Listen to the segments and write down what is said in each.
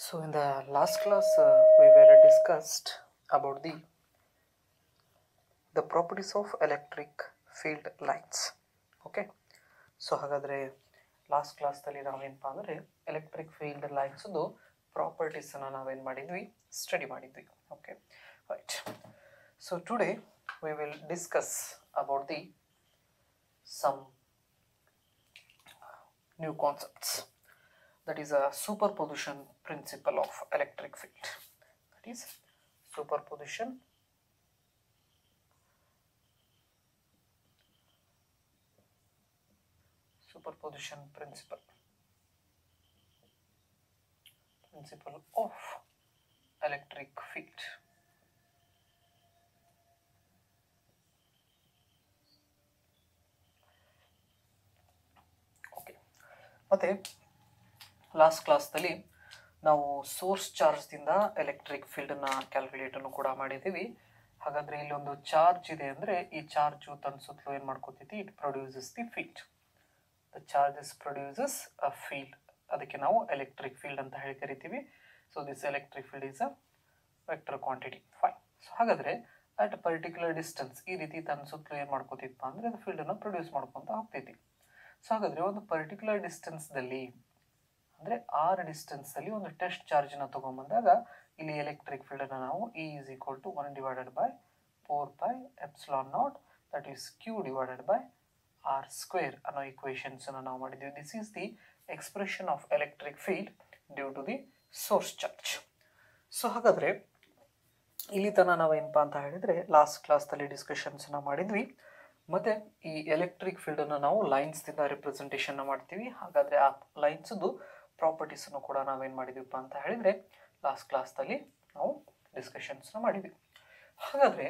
So in the last class we were discussed about the properties of electric field lines. Okay, so ಹಾಗಾದರೆ last ಕ್ಲಾಸ್ದಲ್ಲಿ ನಾವೇನಪ್ಪ ಅಂದರೆ electric field ಲೈನ್ಸ್ದು ಪ್ರಾಪರ್ಟೀಸನ್ನು ನಾವೇನು ಮಾಡಿದ್ವಿ study ಮಾಡಿದ್ವಿ. Okay right. So today we will discuss about the some new concepts. That is a superposition principle of electric field. That is superposition principle of electric field. Okay, ಮತ್ತೆ last ಕ್ಲಾಸ್ದಲ್ಲಿ ನಾವು source ಚಾರ್ಜ್ದಿಂದ electric ಫೀಲ್ಡನ್ನು ಕ್ಯಾಲ್ಕುಲೇಟನ್ನು ಕೂಡ ಮಾಡಿದ್ದೀವಿ. ಹಾಗಾದರೆ ಇಲ್ಲೊಂದು charge ಇದೆ ಅಂದರೆ ಈ charge ತನ್ನ ಸುತ್ತಲೂ ಏನು ಮಾಡ್ಕೋತೈತಿ, it produces the field. The charges produces a field, ಅದಕ್ಕೆ ನಾವು ಎಲೆಕ್ಟ್ರಿಕ್ ಫೀಲ್ಡ್ ಅಂತ ಹೇಳಿ ಕರಿತೀವಿ. So this electric field is a vector quantity. Fine. So ಹಾಗಾದರೆ ಅಟ್ ಪರ್ಟಿಕ್ಯುಲರ್ ಡಿಸ್ಟೆನ್ಸ್ ಈ ರೀತಿ ತನ್ನ ಸುತ್ತಲೂ ಏನು ಮಾಡ್ಕೋತಿತ್ತಪ್ಪ ಅಂದರೆ ಅದು ಫೀಲ್ಡನ್ನು ಪ್ರೊಡ್ಯೂಸ್ ಮಾಡ್ಕೊತ ಹೋಗ್ತೈತಿ. ಸೊ ಹಾಗಾದರೆ ಒಂದು ಪರ್ಟಿಕ್ಯುಲರ್ ಡಿಸ್ಟೆನ್ಸ್ದಲ್ಲಿ ಅಂದರೆ ಆರ್ ಡಿಸ್ಟೆನ್ಸಲ್ಲಿ ಒಂದು ಟೆಸ್ಟ್ ಚಾರ್ಜನ್ನು ತೊಗೊಂಬಂದಾಗ ಇಲ್ಲಿ ಎಲೆಕ್ಟ್ರಿಕ್ ಫೀಲ್ಡನ್ನು ನಾವು E is equal to 1 divided by 4 pi epsilon naught, that is Q divided by R square ಅನ್ನೋ ಈಕ್ವೇಷನ್ಸನ್ನು ನಾವು ಮಾಡಿದ್ದೀವಿ. This is the expression of electric field due to the source charge. So ಹಾಗಾದರೆ ಇಲ್ಲಿ ತನಕ ನಾವೇನಪ್ಪ ಅಂತ ಹೇಳಿದರೆ ಲಾಸ್ಟ್ ಕ್ಲಾಸ್ದಲ್ಲಿ ಡಿಸ್ಕಷನ್ಸನ್ನು ಮಾಡಿದ್ವಿ. ಮತ್ತು ಈ ಎಲೆಕ್ಟ್ರಿಕ್ ಫೀಲ್ಡನ್ನು ನಾವು ಲೈನ್ಸ್ದಿಂದ ರಿಪ್ರೆಸೆಂಟೇಷನ್ನ ಮಾಡ್ತೀವಿ. ಹಾಗಾದರೆ ಆ ಲೈನ್ಸ್ದು ಪ್ರಾಪರ್ಟೀಸನ್ನು ಕೂಡ ನಾವೇನು ಮಾಡಿದ್ವಿಪ್ಪ ಅಂತ ಹೇಳಿದರೆ ಲಾಸ್ಟ್ ಕ್ಲಾಸ್ದಲ್ಲಿ ನಾವು ಡಿಸ್ಕಷನ್ಸ್ನ ಮಾಡಿದ್ವಿ. ಹಾಗಾದರೆ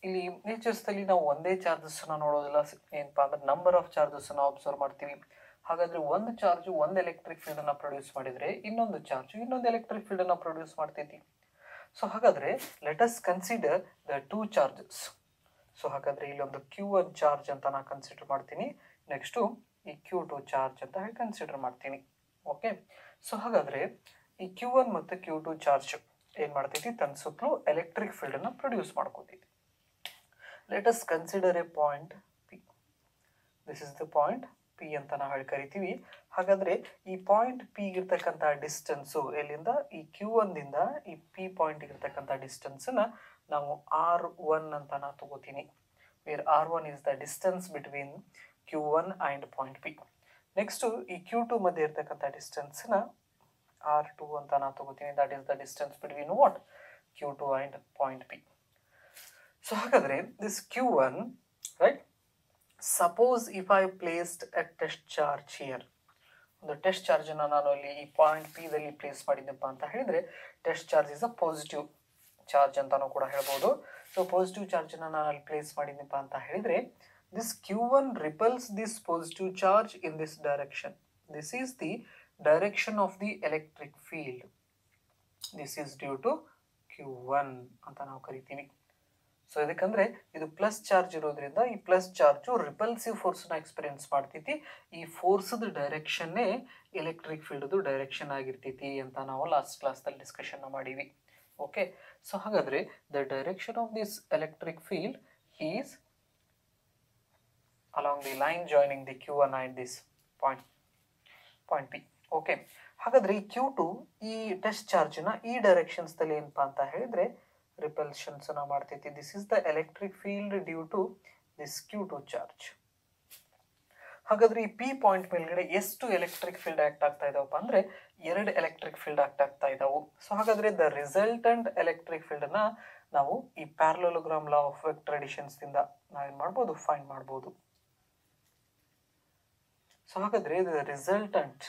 ಇಲ್ಲಿ ನೇಚರ್ಸ್ದಲ್ಲಿ ನಾವು ಒಂದೇ ಚಾರ್ಜಸ್ಸನ್ನು ನೋಡೋದಿಲ್ಲ. ಏನಪ್ಪ ಅಂದರೆ ನಂಬರ್ ಆಫ್ ಚಾರ್ಜಸ್ಸನ್ನು ಅಬ್ಸರ್ವ್ ಮಾಡ್ತೀವಿ. ಹಾಗಾದರೆ ಒಂದು ಚಾರ್ಜು ಒಂದು ಎಲೆಕ್ಟ್ರಿಕ್ ಫೀಲ್ಡನ್ನು ಪ್ರೊಡ್ಯೂಸ್ ಮಾಡಿದರೆ ಇನ್ನೊಂದು ಚಾರ್ಜು ಇನ್ನೊಂದು ಎಲೆಕ್ಟ್ರಿಕ್ ಫೀಲ್ಡನ್ನು ಪ್ರೊಡ್ಯೂಸ್ ಮಾಡ್ತೈತಿ. ಸೊ ಹಾಗಾದರೆ let us consider the two charges. So ಹಾಗಾದರೆ ಇಲ್ಲೊಂದು Q1 ಚಾರ್ಜ್ ಅಂತ ನಾನು ಕನ್ಸಿಡರ್ ಮಾಡ್ತೀನಿ, ನೆಕ್ಸ್ಟು ಈ Q2 ಚಾರ್ಜ್ ಅಂತ ಹೇಳಿ ಕನ್ಸಿಡರ್ ಮಾಡ್ತೀನಿ. ಓಕೆ. ಸೊ ಹಾಗಾದರೆ ಈ Q1 ಮತ್ತು Q2 ಚಾರ್ಜ್ ಏನು ಮಾಡ್ತೈತಿ, ತನ್ನ ಸುತ್ತಲೂ ಎಲೆಕ್ಟ್ರಿಕ್ ಫೀಲ್ಡನ್ನು ಪ್ರೊಡ್ಯೂಸ್ ಮಾಡ್ಕೋತೈತಿ. Let us consider a point P. This is the point P ಅಂತ ನಾವು ಹೇಳಿ ಕರಿತೀವಿ. ಹಾಗಾದರೆ ಈ ಪಾಯಿಂಟ್ P ಇರ್ತಕ್ಕಂಥ ಡಿಸ್ಟೆನ್ಸು ಎಲ್ಲಿಂದ ಈ Q1ದಿಂದ ಈ P ಪಾಯಿಂಟ್ ಇರ್ತಕ್ಕಂಥ ಡಿಸ್ಟೆನ್ಸನ್ನು ನಾವು R1 ಅಂತ ನಾನು ತಗೋತೀನಿ. Where R1 is the distance between Q1 and point P. Next ಈ Q2 ಮಧ್ಯೆ ಇರ್ತಕ್ಕಂಥ ಡಿಸ್ಟೆನ್ಸ್ನ R2 ಅಂತ ನಾನು ತಗೋತೀನಿ. That is the distance between what, Q2 and point P. So ಹಾಗಾದರೆ this Q1, right, suppose if I placed a test charge here, ಒಂದು test ಚಾರ್ಜನ್ನು ನಾನು ಅಲ್ಲಿ ಈ ಪಾಯಿಂಟ್ Pದಲ್ಲಿ ಪ್ಲೇಸ್ ಮಾಡಿದ್ದಪ್ಪ ಅಂತ ಹೇಳಿದರೆ test charge is a positive charge ಅಂತಲೂ ಕೂಡ ಹೇಳ್ಬೋದು. ಸೊ ಪಾಸಿಟಿವ್ ಚಾರ್ಜನ್ನು ನಾನು ಅಲ್ಲಿ ಪ್ಲೇಸ್ ಮಾಡಿದ್ದಪ್ಪ ಅಂತ ಹೇಳಿದರೆ this Q1 repels this positive charge in this direction. This is the direction of the electric field. This is due to Q1 ಅಂತ ನಾವು ಕರಿತೀವಿ. ಸೊ ಇದಕ್ಕಂದರೆ ಇದು ಪ್ಲಸ್ ಚಾರ್ಜ್ ಇರೋದ್ರಿಂದ ಈ ಪ್ಲಸ್ ಚಾರ್ಜು ರಿಪಲ್ಸಿವ್ ಫೋರ್ಸ್ನ ಎಕ್ಸ್ಪೀರಿಯನ್ಸ್ ಮಾಡ್ತೈತಿ. ಈ ಫೋರ್ಸ್ದು ಡೈರೆಕ್ಷನ್ನೇ ಎಲೆಕ್ಟ್ರಿಕ್ ಫೀಲ್ಡ್ದು ಡೈರೆಕ್ಷನ್ ಆಗಿರ್ತೈತಿ ಅಂತ ನಾವು ಲಾಸ್ಟ್ ಕ್ಲಾಸ್ದಲ್ಲಿ ಡಿಸ್ಕಷನ್ನ ಮಾಡೀವಿ. ಓಕೆ. ಸೊ ಹಾಗಾದರೆ the direction of this electric field is along the line joining the Q1 and this point P. Okay. ಹಾಗಾದರೆ ಈ Q2 ಈ ಟೆಸ್ಟ್ ಚಾರ್ಜನ್ನ ಈ ಡೈರೆಕ್ಷನ್ಸ್ದಲ್ಲಿ ಏನಪ್ಪ ಅಂತ ಹೇಳಿದರೆ ರಿಪಲ್ಷನ್ಸನ್ನು ಮಾಡ್ತೈತಿ. This is the electric field due to this Q2 charge. ಹಾಗಾದರೆ ಈ P ಪಾಯಿಂಟ್ ಮೇಲ್ಗಡೆ ಎಷ್ಟು ಎಲೆಕ್ಟ್ರಿಕ್ ಫೀಲ್ಡ್ ಆ್ಯಕ್ಟ್ ಆಗ್ತಾ ಇದಾವಪ್ಪ ಅಂದರೆ 2 ಎಲೆಕ್ಟ್ರಿಕ್ ಫೀಲ್ಡ್ ಆ್ಯಕ್ಟ್ ಆಗ್ತಾ ಇದ್ದಾವೆ. ಸೊ ಹಾಗಾದರೆ ದ ರಿಸಲ್ಟೆಂಟ್ ಎಲೆಕ್ಟ್ರಿಕ್ ಫೀಲ್ಡನ್ನು ನಾವು ಈ ಪ್ಯಾರಲೋಗ್ರಾಮ್ ಲಾ ಆಫ್ ವೆಕ್ಟರ್ ಅಡಿಷನ್ಸ್ದಿಂದ ನಾವೇನು ಮಾಡ್ಬೋದು, ಫೈಂಡ್ ಮಾಡ್ಬೋದು. ಸೊ ಹಾಗಾದರೆ the resultant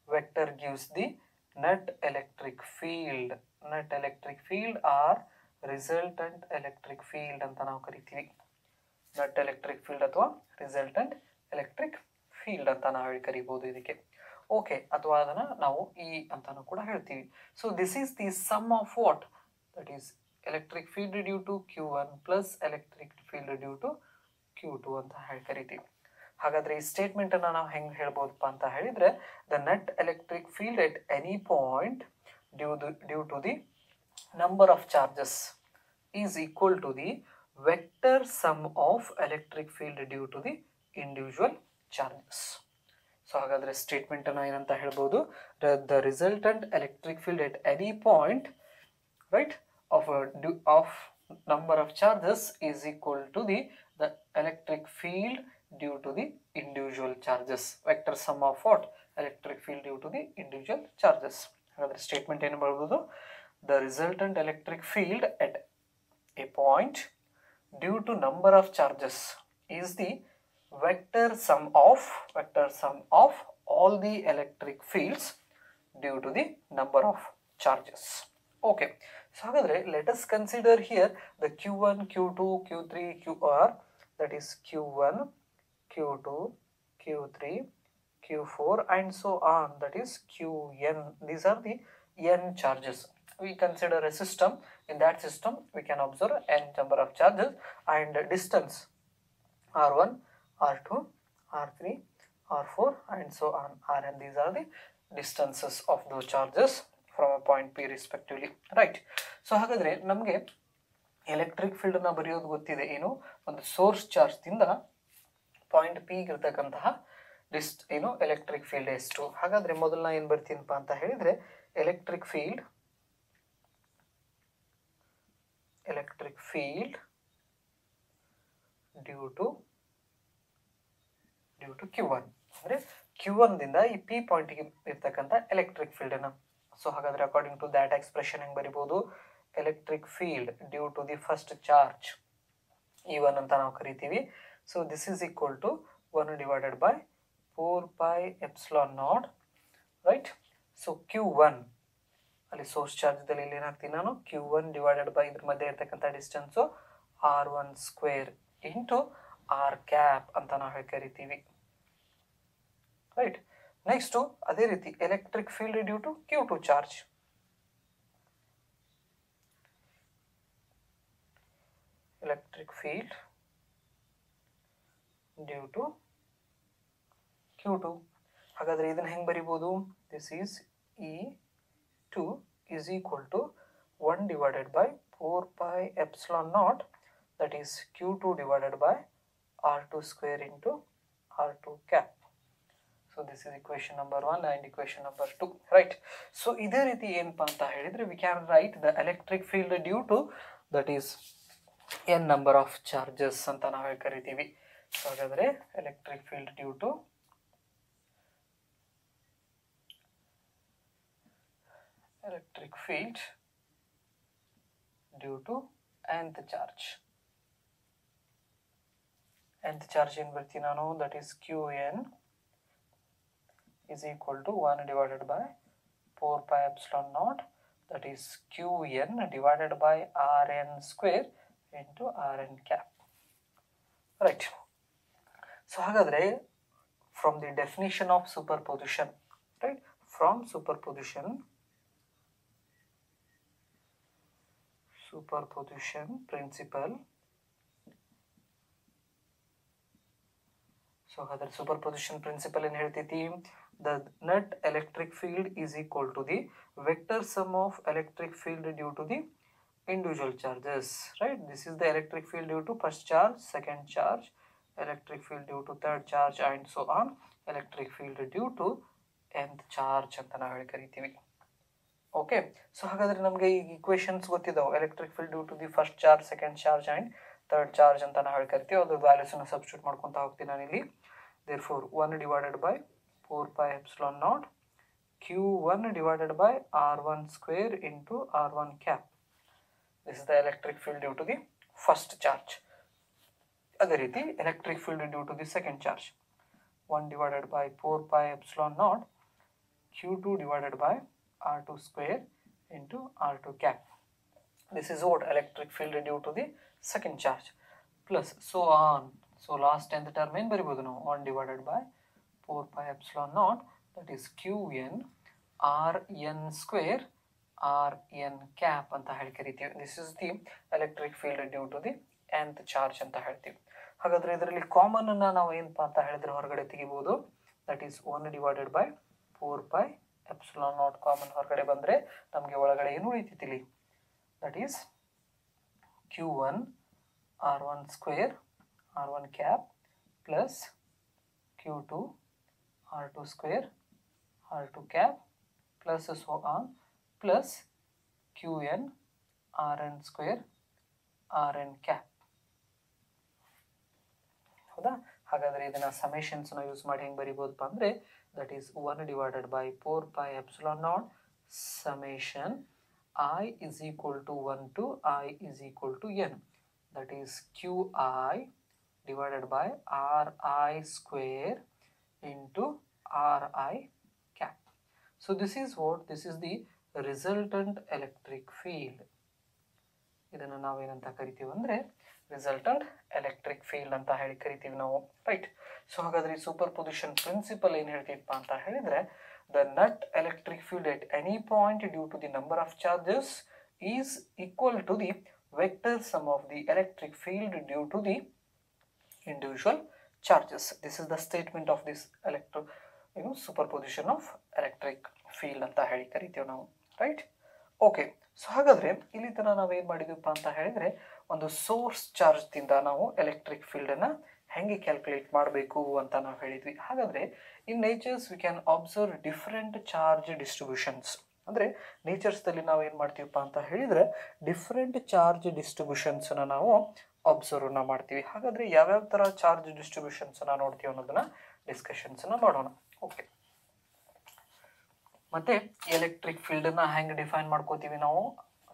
vector gives the net electric field. Net electric field or resultant electric field ಅಂತ ನಾವು ಕರಿತೀವಿ. ನೆಟ್ ಎಲೆಕ್ಟ್ರಿಕ್ ಫೀಲ್ಡ್ ಅಥವಾ ರಿಸಲ್ಟೆಂಟ್ ಎಲೆಕ್ಟ್ರಿಕ್ ಫೀಲ್ಡ್ ಅಂತ ನಾವು ಹೇಳಿ ಕರಿಬೋದು ಇದಕ್ಕೆ. ಓಕೆ. ಅಥವಾ ಅದನ್ನು ನಾವು E ಅಂತಾನು ಕೂಡ ಹೇಳ್ತೀವಿ. So this is the sum of what, that is electric field due to Q1 plus electric field due to Q2 ಅಂತ ಹೇಳಿ ಕರಿತೀವಿ. ಹಾಗಾದರೆ ಈ ಸ್ಟೇಟ್ಮೆಂಟನ್ನು ನಾವು ಹೆಂಗೆ ಹೇಳ್ಬೋದಪ್ಪ ಅಂತ ಹೇಳಿದರೆ the net electric field at any point due to the number of charges is equal to the vector sum of electric field due to the individual charges. So ಹಾಗಾದ್ರೆ ಸ್ಟೇಟ್ಮೆಂಟ್ ಅನ್ನು ಏನಂತ ಹೇಳ್ಬೋದು, the resultant electric field at any point, right, of number of charges is equal to the electric field due to the individual charges. Vector sum of what? Electric field due to the individual charges. ಹಾಗಾದ್ರೆ statement ಏನು ಬರಬಹುದು, the resultant electric field at a point due to number of charges is the vector sum of all the electric fields due to the number of charges. Okay, so hagadre let us consider here the q1, q2, q3, qr, that is q1, q2, q3, q4 and so on, that is qn. These are the n charges. We consider a system. In that system we can observe n number of charges and distance r1, r2, r3, r4 and so on, rn. These are the distances of those charges from a point p respectively, right? So ಹಾಗಾದ್ರೆ ನಮಗೆ electric field ಅನ್ನು ಬರೆಯೋದು ಗೊತ್ತಿದೆ, ಏನು ಒಂದು source charge ದಿಂದ point P ಇರತಕ್ಕಂತಹ ಏನು ಎಲೆಕ್ಟ್ರಿಕ್ ಫೀಲ್ಡ್ ಎಷ್ಟು. ಹಾಗಾದ್ರೆ ಮೊದಲನ ಏನು ಬರ್ತೀನಪ್ಪ ಅಂತ ಹೇಳಿದ್ರೆ electric field due to q1 ಅಂದ್ರೆ q1 ದಿಂದ ಈ p ಪಾಯಿಂಟ್ ಗೆ ಇರತಕ್ಕಂತ ಎಲೆಕ್ಟ್ರಿಕ್ ಫೀಲ್ಡ್ ಅನ್ನು. ಸೊ ಹಾಗಾದ್ರೆ ಅಕಾರ್ಡಿಂಗ್ ಟು ದಟ್ ಎಕ್ಸ್ಪ್ರೆಷನ್ ಹೆಂಗ್ ಬರಿಬಹುದು, electric field due to the first charge E1 ಅಂತ ನಾವು ಕರಿತೀವಿ. So this is equal to 1 divided by 4 pi epsilon naught, right? So q1 ಅಲ್ಲಿ ಸೋರ್ಸ್ ಚಾರ್ಜ್ ದಲ್ಲಿ ಇಲ್ಲಿ ಏನಾಗ್ತೀನಿ ನಾನು, q1 ಡಿವೈಡೆಡ್ ಬೈ ಇದ್ರ ಮಧ್ಯೆ ಇರತಕ್ಕಂತ distance r1 square into r cap ಅಂತ ನಾವು ಕರಿತೀವಿ, ರೈಟ್? ನೆಕ್ಸ್ಟ್ ಅದೇ ರೀತಿ electric field due to q2 charge, electric field due to q2. ಹಾಗಾದ್ರೆ ಇದನ್ನ ಹೆಂಗ್ ಬರಿಬಹುದು, this is E2 is equal to 1 divided by 4 pi epsilon naught, that is q2 divided by r2 square into r2 cap. So this is equation number 1 and equation number 2, right? So ಇದೇ ರೀತಿ ಏನಪ್ಪಾ ಅಂತ ಹೇಳಿದ್ರೆ we can write the electric field due to, that is n number of charges ಅಂತ ನಾವು ಕರಿತೀವಿ. So ಹಾಗಾದ್ರೆ electric field due to nth charge. nth charge ಏನು ಬರ್ತೀನಿ ನಾನು, that is qn is equal to 1 divided by 4 pi epsilon naught, that is qn divided by rn square into rn cap, right? So hagadre from the definition of superposition, right, from superposition principle, so hagadre superposition principle ಏನು ಹೇಳ್ತೈತಿ, the net electric field is equal to the vector sum of electric field due to the individual charges, right? This is the electric field due to first charge, second charge, electric field due to third charge and so on, electric field due to nth charge ಅಂತ ನಾವು ಕರಿತೀವಿ. Okay, so ಹಾಗಾದ್ರೆ ನಮಗೆ ಈ equations ಗೊತ್ತಿದ್ದಾವೆ, electric field due to the first charge, second charge and third charge ಅಂತ ನಾವು ಕರಿತೀವಿ. ಅದ್ರ ವ್ಯಾಲ್ಯೂಸ್ ಅನ್ನು ಸಬ್ಸ್ಟಿಟ್ಯೂಟ್ ಮಾಡ್ಕೊಂತ ಹೋಗ್ತೀನಿ ನಾನು ಇಲ್ಲಿ. therefore 1 divided by 4 pi epsilon naught q1 divided by r1 square into r1 cap. This is the electric field due to the first charge. ಅದೇ ರೀತಿ electric field due to the second charge, 1 divided by 4 pi epsilon naught q2 divided by r2 square into r2 cap. This is what electric field due to the second charge, plus so on. So last nth term ಏನು ಬರಿಬಹುದು ನಾವು, 1 divided by 4 pi epsilon naught, that is qn rn square rn cap ಅಂತ ಹೇಳಿ ಕರಿತೀವಿ. This is the electric field due to the nth charge ಅಂತ ಹೇಳ್ತೀವಿ. ಹಾಗಾದ್ರೆ ಇದರಲ್ಲಿ common ಅನ್ನ ನಾವು ಏನಪ್ಪಾ ಅಂತ ಹೇಳಿದ್ರೆ ಹೊರಗಡೆ ತೆಗಿಬಹುದು, that is 1 divided by 4 pi epsilon naught common ಹೊರಗಡೆ ಬಂದರೆ ನಮಗೆ ಒಳಗಡೆ ಏನು ಉಳಿತೈತಿ ಇಲ್ಲಿ, that is Q1 R1 square R1 cap plus Q2 R2 square R2 cap plus so on plus Qn Rn square Rn cap. ಹೌದಾ? ಹಾಗಾದರೆ ಇದನ್ನು ಸಮೇಷನ್ಸ್ನ ಯೂಸ್ ಮಾಡಿ ಹೆಂಗೆ ಬರಿಬೋದಪ್ಪ ಅಂದರೆ that is 1 divided by 4 pi epsilon naught summation I is equal to 1 to I is equal to n, that is Qi divided by Ri square into Ri cap. So this is what, this is the resultant electric field. ಇದನ್ನು ನಾವೇನಂತ ಕರಿತೀವಿ ಅಂದರೆ resultant electric field ಅಂತ ಹೇಳಿ ಕರಿತೀವಿ ನಾವು, right? So ಹಾಗಾದರೆ super position principal ಏನು ಹೇಳ್ತೀವಪ್ಪ ಅಂತ ಹೇಳಿದರೆ the net electric field at any point due to the number of charges is equal to the vector sum of the electric field due to the individual charges. This is the statement of this superposition of electric field anta heli karitevu ನಾವು, right? Okay, so ಹಾಗಾದರೆ ಇಲ್ಲಿ ತನಕ ನಾವೇನು ಮಾಡಿದ್ವಪ್ಪ ಅಂತ ಹೇಳಿದರೆ ಒಂದು source ಚಾರ್ಜ್ದಿಂದ ನಾವು electric ಫೀಲ್ಡನ್ನು ಹೆಂಗೆ ಕ್ಯಾಲ್ಕುಲೇಟ್ ಮಾಡಬೇಕು ಅಂತ ನಾವು ಹೇಳಿದ್ವಿ. ಹಾಗಾದರೆ in natures we can observe different charge distributions. ಅಂದರೆ ನೇಚರ್ಸ್ದಲ್ಲಿ ನಾವು ಏನು ಮಾಡ್ತೀವಪ್ಪ ಅಂತ ಹೇಳಿದರೆ ಡಿಫ್ರೆಂಟ್ ಚಾರ್ಜ್ ಡಿಸ್ಟ್ರಿಬ್ಯೂಷನ್ಸನ್ನು ನಾವು ಅಬ್ಸರ್ವ್ನ ಮಾಡ್ತೀವಿ. ಹಾಗಾದರೆ ಯಾವ್ಯಾವ ಥರ ಚಾರ್ಜ್ ಡಿಸ್ಟ್ರಿಬ್ಯೂಷನ್ಸನ್ನು ನೋಡ್ತೀವಿ ಅನ್ನೋದನ್ನು ಡಿಸ್ಕಷನ್ಸನ್ನು ಮಾಡೋಣ. ಓಕೆ, ಮತ್ತು ಎಲೆಕ್ಟ್ರಿಕ್ ಫೀಲ್ಡನ್ನು ಹೆಂಗೆ ಡಿಫೈನ್ ಮಾಡ್ಕೋತೀವಿ ನಾವು,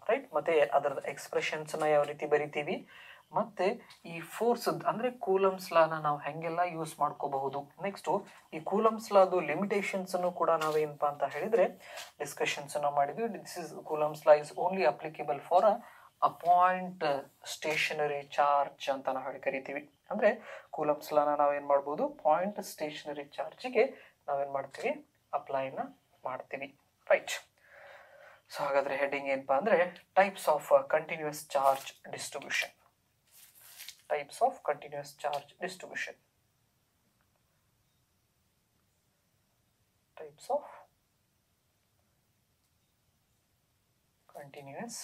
ರೈಟ್? ಮತ್ತು ಅದರ ಎಕ್ಸ್ಪ್ರೆಷನ್ಸನ್ನು ಯಾವ ರೀತಿ ಬರಿತೀವಿ, ಮತ್ತು ಈ ಫೋರ್ಸ್ ಅಂದರೆ ಕೂಲಮ್ಸ್ ಲಾನ ನಾವು ಹೆಂಗೆಲ್ಲ ಯೂಸ್ ಮಾಡ್ಕೋಬಹುದು. ನೆಕ್ಸ್ಟು ಈ ಕೂಲಮ್ಸ್ ಲಾದು ಲಿಮಿಟೇಷನ್ಸನ್ನು ಕೂಡ ನಾವೇನಪ್ಪ ಅಂತ ಹೇಳಿದರೆ ಡಿಸ್ಕಷನ್ಸನ್ನು ಮಾಡಿದ್ವಿ. This is Coulomb's law is only applicable for a point stationary charge ಅಂತ ನಾವು ಹೇಳಿ ಕರಿತೀವಿ. ಅಂದರೆ ಕೂಲಮ್ಸ್ ಲಾನ ನಾವೇನು ಮಾಡ್ಬೋದು, ಪಾಯಿಂಟ್ ಸ್ಟೇಷನರಿ ಚಾರ್ಜಿಗೆ ನಾವೇನು ಮಾಡ್ತೀವಿ, ಅಪ್ಲೈನ ಮಾಡ್ತೀವಿ, ರೈಟ್? ಸೊ ಹಾಗಾದರೆ ಹೆಡ್ಡಿಂಗ್ ಏನಪ್ಪ ಅಂದರೆ types of continuous charge distribution. Types of continuous charge distribution. Types of continuous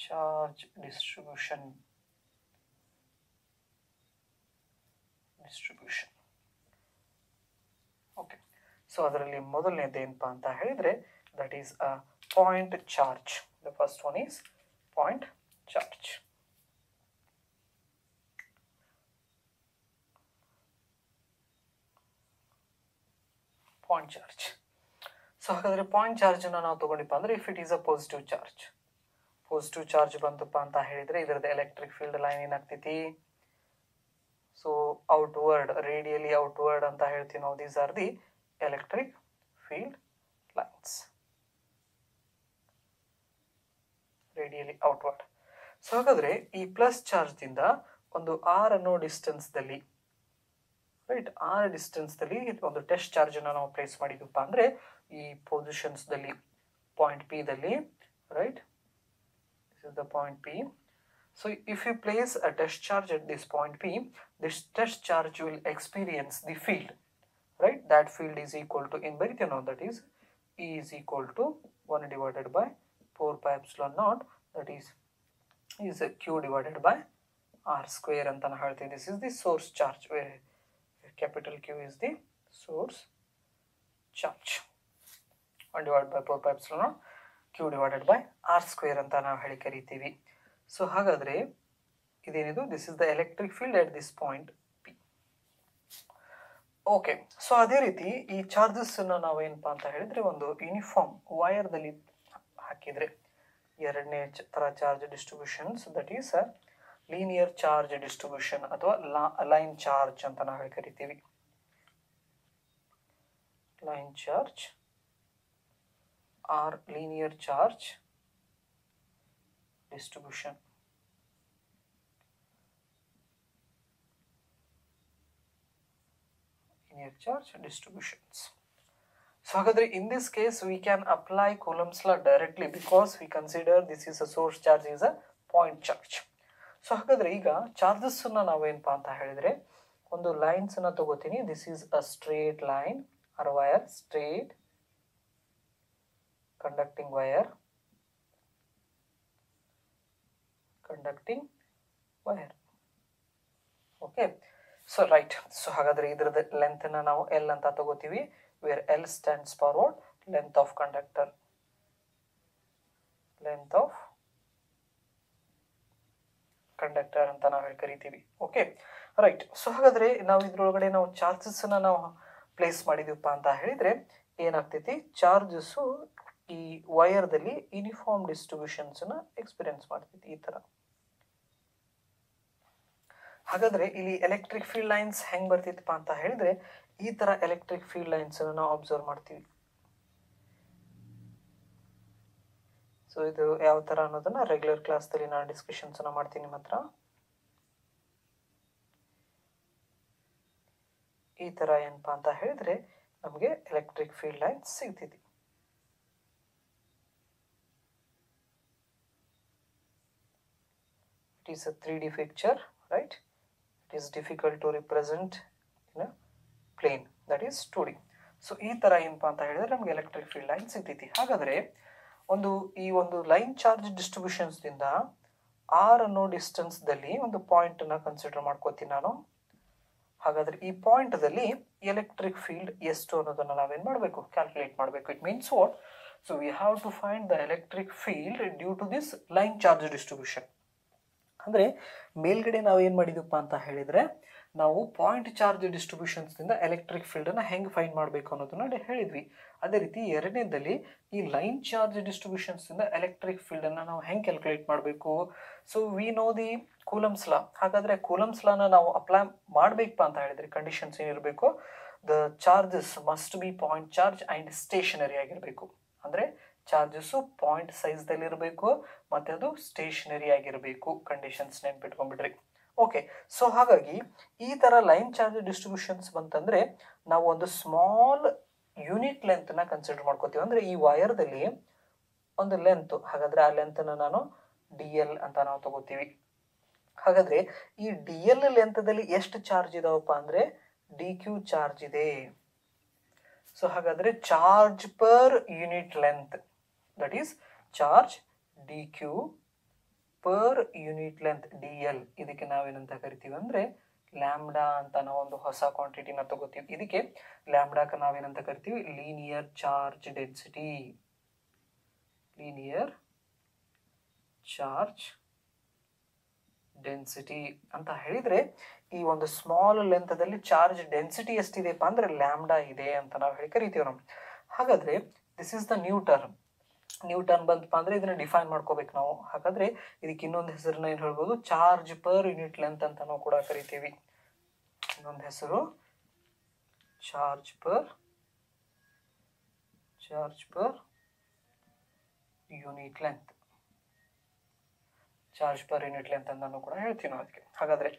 charge distribution. Okay, so ಅದರಲ್ಲಿ ಮೊದಲನೇದು ಏನಪ್ಪ ಅಂತ ಹೇಳಿದರೆ that is a point charge. The first one is point charge. Point charge. So ಹಾಗಾದರೆ point ಚಾರ್ಜನ್ನು ನಾವು ತೊಗೊಂಡಿಪ್ಪ ಅಂದರೆ if it is a positive charge ಬಂತಪ್ಪ ಅಂತ ಹೇಳಿದರೆ ಇದರದ್ದು ಎಲೆಕ್ಟ್ರಿಕ್ ಫೀಲ್ಡ್ ಲೈನ್ ಏನಾಗ್ತೈತಿ, ಸೊ ಔಟ್ವರ್ಡ್, ರೇಡಿಯಲಿ ಔಟ್ವರ್ಡ್ ಅಂತ ಹೇಳ್ತೀವಿ ನಾವು. These are the electric field lines, radially outward. So ಹಾಗಾದರೆ ಈ ಪ್ಲಸ್ ಚಾರ್ಜ್ದಿಂದ ಒಂದು ಆರ್ ಅನ್ನೋ ಡಿಸ್ಟೆನ್ಸ್ದಲ್ಲಿ, ರೈಟ್, ಆರ್ ಡಿಸ್ಟೆನ್ಸ್ದಲ್ಲಿ ಒಂದು ಟೆಸ್ಟ್ ಚಾರ್ಜನ್ನು ನಾವು ಪ್ಲೇಸ್ ಮಾಡಿದ್ವಪ್ಪ ಅಂದರೆ ಈ ಪೊಸಿಷನ್ಸ್ದಲ್ಲಿ ಪಾಯಿಂಟ್ ಪಿದಲ್ಲಿ, right, this is the point P. So if you place a test charge at this point P, this test charge will experience the field, right? That field is equal to, ಏನು ಬರಿತೀವಿ ನಾವು, that is E is equal to 1 divided by 4 pi epsilon naught, that is Q divided by R square ಅಂತ ನಾವು ಹೇಳ್ತೀವಿ. This is the source charge, where capital Q is the source charge. 1 divided by 4 pi epsilon naught Q divided by R square ಅಂತ ನಾವು ಹೇಳಿ ಕರಿತೀವಿ. So ಹಾಗಾದರೆ ಇದೇನಿದು, this is the electric field at this point P. Okay, so ಅದೇ ರೀತಿ ಈ ಚಾರ್ಜಸ್ಸನ್ನು ನಾವೇನಪ್ಪ ಅಂತ ಹೇಳಿದರೆ ಒಂದು ಯೂನಿಫಾರ್ಮ್ ವೈರ್ದಲ್ಲಿ ಹಾಕಿದರೆ ಎರಡನೇ ಥರ charge distributions, that is linear charge distribution ಅಥವಾ ಲೈನ್ ಚಾರ್ಜ್ ಅಂತ ನಾವು ಹೇಳಿ ಕರಿತೀವಿ. Line charge or linear charge distribution. Linear charge distributions. So ಹಾಗಾದರೆ in this case we can apply Coulomb's law directly because we consider this is a source charge is a point charge. So ಹಾಗಾದರೆ ಈಗ ಚಾರ್ಜಸ್ಸನ್ನು ನಾವೇನಪ್ಪ ಅಂತ ಹೇಳಿದರೆ ಒಂದು ಲೈನ್ಸನ್ನು ತಗೋತೀನಿ. This is a straight line or wire, straight conducting wire, okay. So right, so ಹಾಗಾದ್ರೆ ಇದರದ length ಅನ್ನು ನಾವು L ಅಂತ ತಗೋತೀವಿ, where L stands for what? Length of conductor, length of conductor ಅಂತ ನಾವು ಕರಿತೀವಿ. Okay right. ಸೊ ಹಾಗಾದ್ರೆ ನಾವು ಇದ್ರೊಳಗಡೆ ನಾವು ಚಾರ್ಜಸ್ ಅನ್ನ ನಾವು ಪ್ಲೇಸ್ ಮಾಡಿದೀವಪ್ಪ ಅಂತ ಹೇಳಿದ್ರೆ ಏನಾಗ್ತೈತಿ, ಚಾರ್ಜಸ್ ಈ ವೈರ್ದಲ್ಲಿ ಯೂನಿಫಾರ್ಮ್ ಡಿಸ್ಟ್ರಿಬ್ಯೂಷನ್ಸ್ ಅನ್ನ ಎಕ್ಸ್ಪೀರಿಯನ್ಸ್ ಮಾಡ್ತೈತಿ ಈ ತರ. ಹಾಗಾದ್ರೆ ಇಲ್ಲಿ ಎಲೆಕ್ಟ್ರಿಕ್ ಫೀಲ್ಡ್ ಲೈನ್ಸ್ ಹೆಂಗ್ ಬರ್ತಿತ್ತಪ್ಪ ಅಂತ ಹೇಳಿದ್ರೆ ಈ ತರ ಎಲೆಕ್ಟ್ರಿಕ್ ಫೀಲ್ಡ್ ಲೈನ್ಸ್ ಅನ್ನು ನಾವು ಅಬ್ಸರ್ವ್ ಮಾಡ್ತೀವಿ. ಸೊ ಇದು ಯಾವ ತರ ಅನ್ನೋದನ್ನ ರೆಗ್ಯುಲರ್ ಕ್ಲಾಸ್ ದಲ್ಲಿ ನಾನು ಡಿಸ್ಕಷನ್ಸ್ ಅನ್ನ ಮಾಡ್ತೀನಿ ನಿಮ್ಮ ಹತ್ರ. ಈ ತರ ಏನಪ್ಪಾ ಅಂತ ಹೇಳಿದ್ರೆ ನಮಗೆ ಎಲೆಕ್ಟ್ರಿಕ್ ಫೀಲ್ಡ್ ಲೈನ್ಸ್ ಸಿಗ್ತಿದೆ. It is a 3D picture, right? It is difficult to represent in a plane, that is 2D. So ಈ ತರ ಏನಪ್ಪಾ ಅಂತ ಹೇಳಿದ್ರೆ ನಮಗೆ ಎಲೆಕ್ಟ್ರಿಕ್ ಫೀಲ್ಡ್ ಲೈನ್ ಸಿಗ್ತೈತಿ. ಹಾಗಾದ್ರೆ ಈ ಒಂದು ಲೈನ್ ಚಾರ್ಜ್ ಡಿಸ್ಟ್ರಿಬ್ಯೂಷನ್ಸ್ ದಿಂದ r ಅನ್ನೋ ಡಿಸ್ಟೆನ್ಸ್ ದಲ್ಲಿ ಒಂದು ಪಾಯಿಂಟ್ ಅನ್ನ ಕನ್ಸಿಡರ್ ಮಾಡ್ಕೋತೀನಿ ನಾನು. ಹಾಗಾದ್ರೆ ಈ ಪಾಯಿಂಟ್ ದಲ್ಲಿ ಎಲೆಕ್ಟ್ರಿಕ್ ಫೀಲ್ಡ್ ಎಷ್ಟು ಅನ್ನೋದನ್ನ ನಾವೇನ್ ಮಾಡಬೇಕು, ಕ್ಯಾಲ್ಕುಲೇಟ್ ಮಾಡಬೇಕು. It means what? So we have to find the electric field due to this line charge distribution. ಅಂದ್ರೆ ಮೇಲ್ಗಡೆ ನಾವು ಏನ್ ಮಾಡಿದಪ್ಪ ಅಂತ ಹೇಳಿದ್ರೆ ನಾವು ಪಾಯಿಂಟ್ ಚಾರ್ಜ್ ಡಿಸ್ಟ್ರಿಬ್ಯೂಷನ್ಸ್ ದಿಂದ ಎಲೆಕ್ಟ್ರಿಕ್ ಫೀಲ್ಡ್ ಅನ್ನ ಹೆಂಗ್ ಫೈಂಡ್ ಮಾಡಬೇಕು ಅನ್ನೋದನ್ನ ಹೇಳಿದ್ವಿ. ಅದೇ ರೀತಿ ಎರಡನೇದಲ್ಲಿ ಈ ಲೈನ್ ಚಾರ್ಜ್ ಡಿಸ್ಟ್ರಿಬ್ಯೂಷನ್ಸ್ ಇಂದ ಎಲೆಕ್ಟ್ರಿಕ್ ಫೀಲ್ಡ್ ಅನ್ನ ನಾವು ಹೆಂಗ್ ಕ್ಯಾಲ್ಕುಲೇಟ್ ಮಾಡಬೇಕು. So we know the Coulomb's ಲಾ. ಹಾಗಾದ್ರೆ ಕೂಲಮ್ಸ್ ಲಾನ ನಾವು ಅಪ್ಲೈ ಮಾಡ್ಬೇಕಪ್ಪ ಅಂತ ಹೇಳಿದ್ರೆ ಕಂಡೀಷನ್ಸ್ ಏನಿರಬೇಕು, the charges must be point charge and stationary ಆಗಿರಬೇಕು. ಅಂದ್ರೆ ಚಾರ್ಜಸ್ ಪಾಯಿಂಟ್ ಸೈಜ್ ದಲ್ಲಿ ಇರಬೇಕು ಮತ್ತೆ ಅದು ಸ್ಟೇಷನರಿ ಆಗಿರಬೇಕು. ಕಂಡೀಷನ್ಸ್ ನೆನ್ಪಿಟ್ಕೊಂಡ್ಬಿಡ್ರಿ. ಓಕೆ, ಸೊ ಹಾಗಾಗಿ ಈ ತರ ಲೈನ್ ಚಾರ್ಜ್ ಡಿಸ್ಟ್ರಿಬ್ಯೂಷನ್ಸ್ ಬಂತಂದ್ರೆ ನಾವು ಒಂದು ಸ್ಮಾಲ್ ಯೂನಿಟ್ ಲೆಂತ್ ನ ಕನ್ಸಿಡರ್ ಮಾಡ್ಕೋತೀವಿ. ಅಂದ್ರೆ ಈ ವೈರ್ದಲ್ಲಿ ಒಂದು ಲೆಂತ್, ಹಾಗಾದ್ರೆ ಆ ಲೆಂತ್ ಅನ್ನ ನಾನು DL ಅಂತ ನಾವು ತಗೋತೀವಿ. ಹಾಗಾದ್ರೆ ಈ DL ಲೆಂತ್ ದಲ್ಲಿ ಎಷ್ಟು ಚಾರ್ಜ್ ಇದಾವಪ್ಪ ಅಂದ್ರೆ DQ ಚಾರ್ಜ್ ಇದೆ. ಸೊ ಹಾಗಾದ್ರೆ charge per unit length, that is charge DQ per unit length DL, ಇದಕ್ಕೆ ನಾವೇನಂತ ಕರಿತೀವಿ ಅಂದ್ರೆ ಲ್ಯಾಂಬ್ಡಾ ಅಂತ ನಾವು ಒಂದು ಹೊಸ ಕ್ವಾಂಟಿಟಿನ ತಗೋತೀವಿ. ಇದಕ್ಕೆ ಲ್ಯಾಂಬ್ಡಾಕ ನಾವೇನಂತ ಕರಿತೀವಿ, linear charge density. Linear charge density ಅಂತ ಹೇಳಿದ್ರೆ ಈ ಒಂದು ಸ್ಮಾಲ್ ಲೆಂತ್ ದಲ್ಲಿ ಚಾರ್ಜ್ ಡೆನ್ಸಿಟಿ ಎಷ್ಟಿದೆಪ್ಪ ಅಂದ್ರೆ ಲ್ಯಾಂಬ್ಡಾ ಇದೆ ಅಂತ ನಾವು ಹೇಳಿ ಕರಿತೀವಿ ನಾವು. ಹಾಗಾದ್ರೆ this is the new term. New term ಬಂತಪ್ಪ ಅಂದ್ರೆ ಇದನ್ನ ಡಿಫೈನ್ ಮಾಡ್ಕೋಬೇಕು ನಾವು. ಹಾಗಾದ್ರೆ ಇದಕ್ಕೆ ಇನ್ನೊಂದು ಹೆಸರನ್ನ ಏನ್ ಹೇಳ್ಬೋದು, ಚಾರ್ಜ್ ಪರ್ ಯೂನಿಟ್ ಲೆಂತ್ ಅಂತ ನಾವು ಕೂಡ ಕರಿತೀವಿ. ಇನ್ನೊಂದು ಹೆಸರು charge per unit length. Charge per unit length ಅಂತ ಕೂಡ ಹೇಳ್ತೀವಿ ನಾವು ಅದಕ್ಕೆ. ಹಾಗಾದ್ರೆ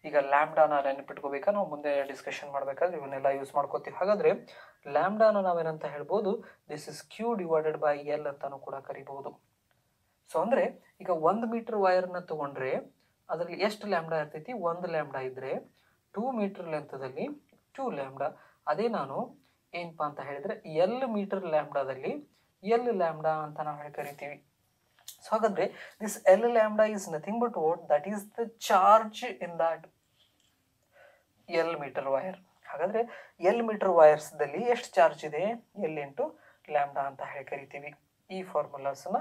ಈಗ ಲ್ಯಾಂಬ್ಡಾನ ನೆನಪಿಟ್ಕೋಬೇಕಾ, ನಾವು ಮುಂದೆ ಡಿಸ್ಕಷನ್ ಮಾಡ್ಬೇಕಾದ್ರೆ ಇವನ್ನೆಲ್ಲ ಯೂಸ್ ಮಾಡ್ಕೋತೀವಿ. ಹಾಗಾದ್ರೆ ಲ್ಯಾಂಬ್ಡಾನ ನಾವೇನಂತ ಹೇಳ್ಬೋದು, this is Q divided by L ಅಂತಾನು ಕೂಡ ಕರಿಬಹುದು. ಸೊ ಅಂದ್ರೆ ಈಗ 1 ಮೀಟರ್ ವೈರ್ ನ ತಗೊಂಡ್ರೆ ಅದರಲ್ಲಿ ಎಷ್ಟು ಲ್ಯಾಂಬ್ಡಾ ಇರ್ತೈತಿ, 1 ಲ್ಯಾಂಬ್ಡಾ ಇದ್ರೆ 2 ಮೀಟರ್ ಲೆಂತ್ ದಲ್ಲಿ 2 ಲ್ಯಾಂಬ್ಡಾ. ಅದೇ ನಾನು ಏನಪ್ಪಾ ಅಂತ ಹೇಳಿದ್ರೆ L ಮೀಟರ್ ಲ್ಯಾಂಬ್ಡಾದಲ್ಲಿ L ಲ್ಯಾಂಬ್ಡಾ ಅಂತ ನಾವು ಹೇಳಿ ಕರಿತೀವಿ. ಸೊ ಹಾಗಾದ್ರೆ this L lambda is nothing but what, that is the charge in that L metre wire. ಹಾಗಾದ್ರೆ L ಮೀಟರ್ ವೈರ್ಸ್ ದಲ್ಲಿ ಎಷ್ಟು ಚಾರ್ಜ್ ಇದೆ, L ಇಂಟು ಲ್ಯಾಂಬ್ಡಾ ಅಂತ ಹೇಳಿ ಕರಿತೀವಿ. ಈ ಫಾರ್ಮುಲಾಸ್ ನ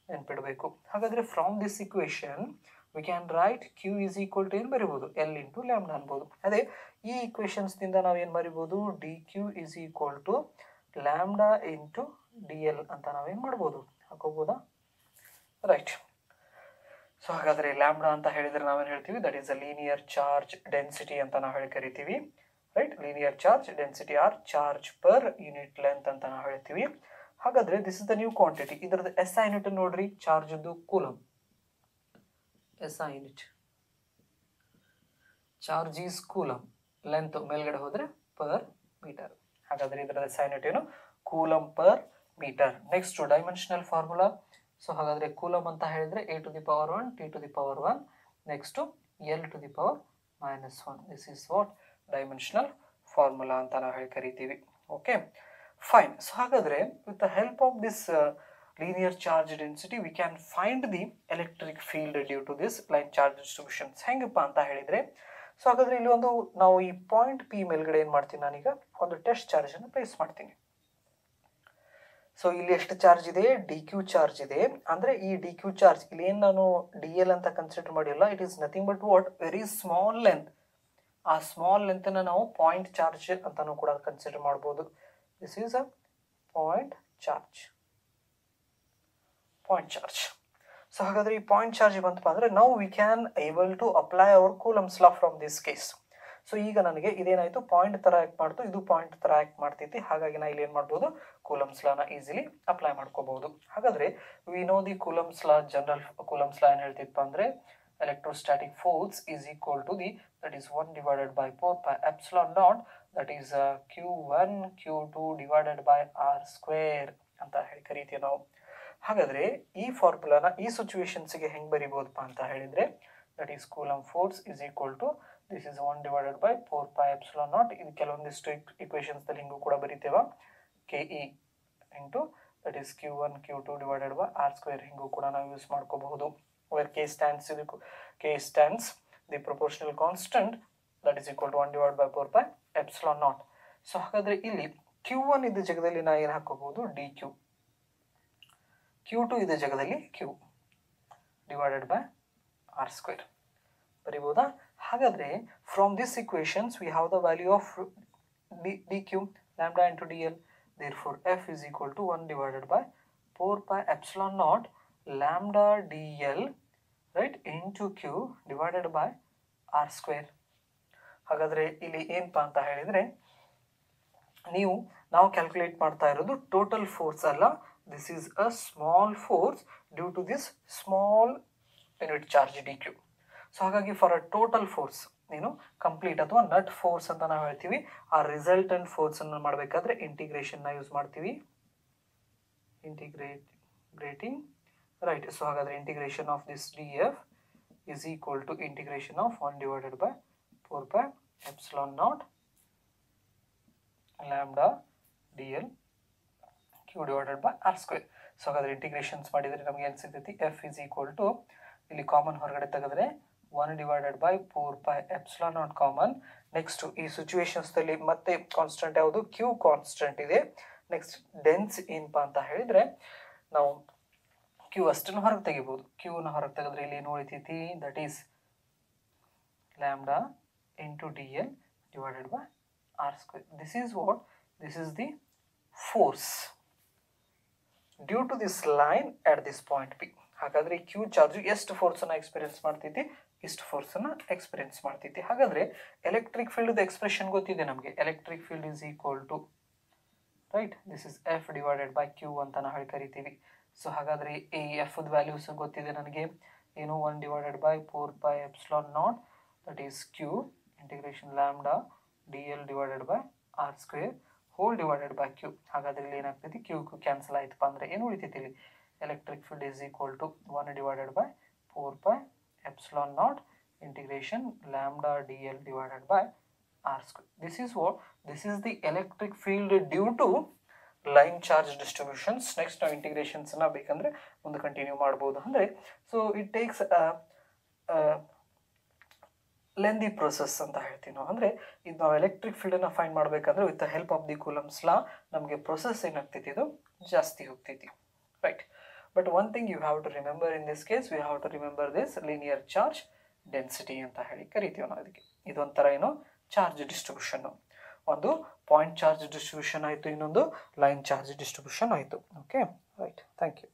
ನೆನ್ಪಿಡಬೇಕು. ಹಾಗಾದ್ರೆ from this equation we can write Q is equal to ಏನ್ ಬರೀಬಹುದು, L ಇಂಟು ಲ್ಯಾಂಬ್ಡಾ ಅನ್ಬೋದು. ಅದೇ ಈ ಇಕ್ವೇಶನ್ಸ್ ದಿಂದ ನಾವು ಏನ್ ಬರೀಬಹುದು, DQ is equal to lambda into DL ಅಂತ ನಾವೇನ್ ಮಾಡ್ಬೋದು, ಹಾಕೋಬಹುದಾ? ರೈಟ್. ಸೊ ಹಾಗಾದ್ರೆ ಲ್ಯಾಂಬ್ಡಾ ಅಂತ ಹೇಳಿದ್ರೆ ನಾವೇನ್ ಹೇಳ್ತೀವಿ, that is a linear charge density ಅಂತ ನಾವು ಹೇಳಿ ಕರಿತೀವಿ. Right, linear charge density or charge per unit length ಅಂತ ನಾವು ಹೇಳ್ತೀವಿ. ಹಾಗಾದ್ರೆ this is the new quantity. ಇದರದ SI ಯೂನಿಟ್ ನೋಡ್ರಿ, charge coulomb. SI unit charge is coulomb, length ಮೇಲ್ಗಡೆ ಹೋದ್ರೆ ಪರ್ ಮೀಟರ್. ಹಾಗಾದ್ರೆ ಇದರದ SI ಯೂನಿಟ್ ಏನು, coulomb per metre. Next dimensional formula. So ಹಾಗಾದ್ರೆ ಕೂಲಮ್ ಅಂತ ಹೇಳಿದ್ರೆ A to the power 1 T to the power 1, next L to the power -1. This is what dimensional formula ಅಂತ ನಾವು ಹೇಳಿ ಕರಿತೀವಿ. Okay fine. ಸೊ ಹಾಗಾದರೆ with the help of this linear charge density we can find the electric field due to this line charge distributions. ಹೆಂಗಪ್ಪ ಅಂತ ಹೇಳಿದರೆ, so ಹಾಗಾದರೆ ಇಲ್ಲಿ ಒಂದು ನಾವು ಈ ಪಾಯಿಂಟ್ ಪಿ ಮೇಲ್ಗಡೆ ಏನು ಮಾಡ್ತೀನಿ, ನಾನೀಗ ಒಂದು ಟೆಸ್ಟ್ ಚಾರ್ಜನ್ನು ಪ್ಲೇಸ್ ಮಾಡ್ತೀನಿ. ಸೊ ಇಲ್ಲಿ ಎಷ್ಟು ಚಾರ್ಜ್ ಇದೆ, ಡಿ ಕ್ಯೂ ಚಾರ್ಜ್ ಇದೆ. ಅಂದರೆ ಈ ಡಿ ಕ್ಯೂ ಚಾರ್ಜ್ ಇಲ್ಲಿ ಏನು ನಾನು ಡಿ ಎಲ್ ಅಂತ ಕನ್ಸಿಡರ್ ಮಾಡಿಲ್ಲ, it is nothing but what, very small length. ಆ ಸ್ಮಾಲ್ ಲೆಂತನ್ನು ನಾವು ಪಾಯಿಂಟ್ ಚಾರ್ಜ್ ಅಂತಲೂ ಕೂಡ ಕನ್ಸಿಡರ್ ಮಾಡ್ಬೋದು. This is a point charge. So ಹಾಗಾದರೆ ಈ ಪಾಯಿಂಟ್ ಚಾರ್ಜ್ ಬಂತಪ್ಪ ಅಂದರೆ ನಾವು we can able to apply our Coulomb's law from this case. So ಈಗ ನನಗೆ ಇದೇನಾಯಿತು, ಪಾಯಿಂಟ್ ಥರ ಆ್ಯಕ್ಟ್ ಮಾಡ್ತು, ಇದು ಪಾಯಿಂಟ್ ಥರ ಆ್ಯಕ್ಟ್ ಮಾಡ್ತೈತಿ. ಹಾಗಾಗಿ ನಾ ಇಲ್ಲಿ ಏನು ಮಾಡ್ಬೋದು, ಕೂಲಮ್ಸ್ ಲಾನ ಈಸಿಲಿ ಅಪ್ಲೈ ಮಾಡ್ಕೋಬಹುದು. ಹಾಗಾದರೆ we know the Coulomb's law, general coulombs ಲಾ ಏನು ಹೇಳ್ತಿತ್ತು ಅಂದರೆ, electrostatic force is equal to the, that is 1 divided by 4 pi epsilon naught, that is q1 q2 divided by r square ಅಂತ ಹೇಳಿ ಕರೀತೀವಿ ನಾವು. ಹಾಗಾದರೆ ಈ ಫಾರ್ಮುಲಾನ ಈ ಸಿಚುವೇಶನ್ಸ್ಗೆ ಹೆಂಗೆ ಬರಿಬೋದಪ್ಪ ಅಂತ ಹೇಳಿದರೆ, that is coulomb force is equal to this is 1 divided by 4 pi epsilon naught. ಇದು ಕೆಲವೊಂದಿಷ್ಟು ಇಕ್ವೇಷನ್ಸ್ದಲ್ಲಿ ಹಿಂಗೂ ಕೂಡ ಬರಿತೇವೆ, K E into that is q1 q2 divided by r square ಹಿಂಗೂ ಕೂಡ ನಾವು ಯೂಸ್ ಮಾಡ್ಕೋಬಹುದು. where k stands the proportional constant, that is equal to 1 divided by 4 pi epsilon naught. So ಹಾಗಾದರೆ ಇಲ್ಲಿ q1 ಇದ್ದ ಜಾಗದಲ್ಲಿ ನಾ ಏನು ಹಾಕೋಬಹುದು, ಡಿ ಕ್ಯೂ. q2 ಇದ್ದ ಜಾಗದಲ್ಲಿ q divided by r square ಬರಿಬೋದಾ? ಹಾಗಾದರೆ from this equations we have the value of D Q, lambda into D L. Therefore f is equal to 1 divided by 4 pi epsilon naught lambda dl right into q divided by r square. ಹಾಗಾದರೆ ಇಲ್ಲಿ ಏನಪ್ಪ ಅಂತ ಹೇಳಿದರೆ, ನಾವು calculate ಮಾಡ್ತಾ ಇರೋದು total force ಅಲ್ಲ, this is a small force due to this small unit charge D Q. So ಹಾಗಾಗಿ for a total force complete ಅಥವಾ ನಟ್ ಫೋರ್ಸ್ ಅಂತ ನಾವು ಹೇಳ್ತೀವಿ. ಆ ರಿಸಲ್ಟೆಂಟ್ ಫೋರ್ಸನ್ನು ಮಾಡಬೇಕಾದ್ರೆ ಇಂಟಿಗ್ರೇಷನ್ನ ಯೂಸ್ ಮಾಡ್ತೀವಿ, ಇಂಟಿಗ್ರೇಟಿಂಗ್ ರೈಟ್. ಸೊ ಹಾಗಾದರೆ integration of this D F is equal to integration of 1 divided by 4 pi epsilon naught lambda dl q divided by r square. So ಹಾಗಾದರೆ ಇಂಟಿಗ್ರೇಷನ್ಸ್ ಮಾಡಿದರೆ ನಮಗೆ ಏನು ಸಿಗ್ತೈತಿ, f is equal to ಇಲ್ಲಿ common ಹೊರಗಡೆ ತೆಗೆದ್ರೆ 1 divided by 4 pi epsilon naught common. Next ಈ ಸಿಚುವೇಶನ್ಸ್ದಲ್ಲಿ ಮತ್ತೆ ಕಾನ್ಸ್ಟೆಂಟ್ ಯಾವುದು, q ಕಾನ್ಸ್ಟೆಂಟ್ ಇದೆ. ನೆಕ್ಸ್ಟ್ ಡೆನ್ಸ್ ಏನಪ್ಪ ಅಂತ ಹೇಳಿದರೆ, ನಾವು ಕ್ಯೂ ಅಷ್ಟನ್ನು ಹೊರಗೆ ತೆಗಿಬೋದು. ಕ್ಯೂನ ಹೊರಗೆ ತೆಗೆದ್ರೆ ಇಲ್ಲಿ ಏನು ಉಳಿತೈತಿ, that is lambda into D L divided by R square. This is what, this is the force due to this line at this point P. ಹಾಗಾದರೆ ಕ್ಯೂ ಚಾರ್ಜ್ ಎಷ್ಟು ಫೋರ್ಸನ್ನು ಎಕ್ಸ್ಪೀರಿಯನ್ಸ್ ಮಾಡ್ತೈತಿ, ಇಷ್ಟು ಫೋರ್ಸನ್ನು ಎಕ್ಸ್ಪೀರಿಯನ್ಸ್ ಮಾಡ್ತೈತಿ. ಹಾಗಾದರೆ ಎಲೆಕ್ಟ್ರಿಕ್ ಫೀಲ್ಡ್ ಎಕ್ಸ್ಪ್ರೆಷನ್ ಗೊತ್ತಿದೆ ನಮಗೆ, electric field is equal to right, this is F divided by Q ಅಂತ ನಾವು ಹೇಳಿ ಕರಿತೀವಿ. ಸೊ ಹಾಗಾದರೆ ಈ ಎಫ್ ವ್ಯಾಲ್ಯೂಸ್ ಗೊತ್ತಿದೆ ನನಗೆ, ಏನು 1 divided by 4 pi epsilon naught, that is q integration lambda dl divided by r square whole divided by q. ಹಾಗಾದರೆ ಇಲ್ಲಿ ಏನಾಗ್ತೈತಿ, q ಕ್ಯಾನ್ಸಲ್ ಆಯ್ತಪ್ಪ ಅಂದರೆ ಏನು ಉಳಿತೈತಿ ಇಲ್ಲಿ, electric field is equal to 1 divided by 4 pi epsilon naught integration lambda dl divided by r square. This is what, this is the electric field due to line charge distributions. Next ನಾವು ಇಂಟಿಗ್ರೇಷನ್ಸನ್ನು ಬೇಕಂದರೆ ಮುಂದೆ continue ಮಾಡ್ಬೋದು. ಅಂದರೆ so it takes lengthy process ಅಂತ ಹೇಳ್ತೀವಿ ನಾವು. ಅಂದರೆ ಇದು ನಾವು ಎಲೆಕ್ಟ್ರಿಕ್ ಫೀಲ್ಡನ್ನು ಫೈಂಡ್ ಮಾಡಬೇಕಂದ್ರೆ with the help of the Coulomb's law ನಮಗೆ ಪ್ರೊಸೆಸ್ ಏನಾಗ್ತೈತಿ, ಇದು ಜಾಸ್ತಿ ಹೋಗ್ತೈತಿ right. But one thing you have to remember in this case, we have to remember this linear charge density ಅಂತ ಹೇಳಿ ಕರಿತೀವಿ ನಾವು. ಅದಕ್ಕೆ ಇದೊಂಥರ ಏನು ಚಾರ್ಜ್ ಡಿಸ್ಟ್ರಿಬ್ಯೂಷನ್ನು, ಒಂದು ಪಾಯಿಂಟ್ ಚಾರ್ಜ್ ಡಿಸ್ಟ್ರಿಬ್ಯೂಷನ್ ಆಯಿತು, ಇನ್ನೊಂದು ಲೈನ್ ಚಾರ್ಜ್ ಡಿಸ್ಟ್ರಿಬ್ಯೂಷನ್ ಆಯಿತು. Okay right, thank you.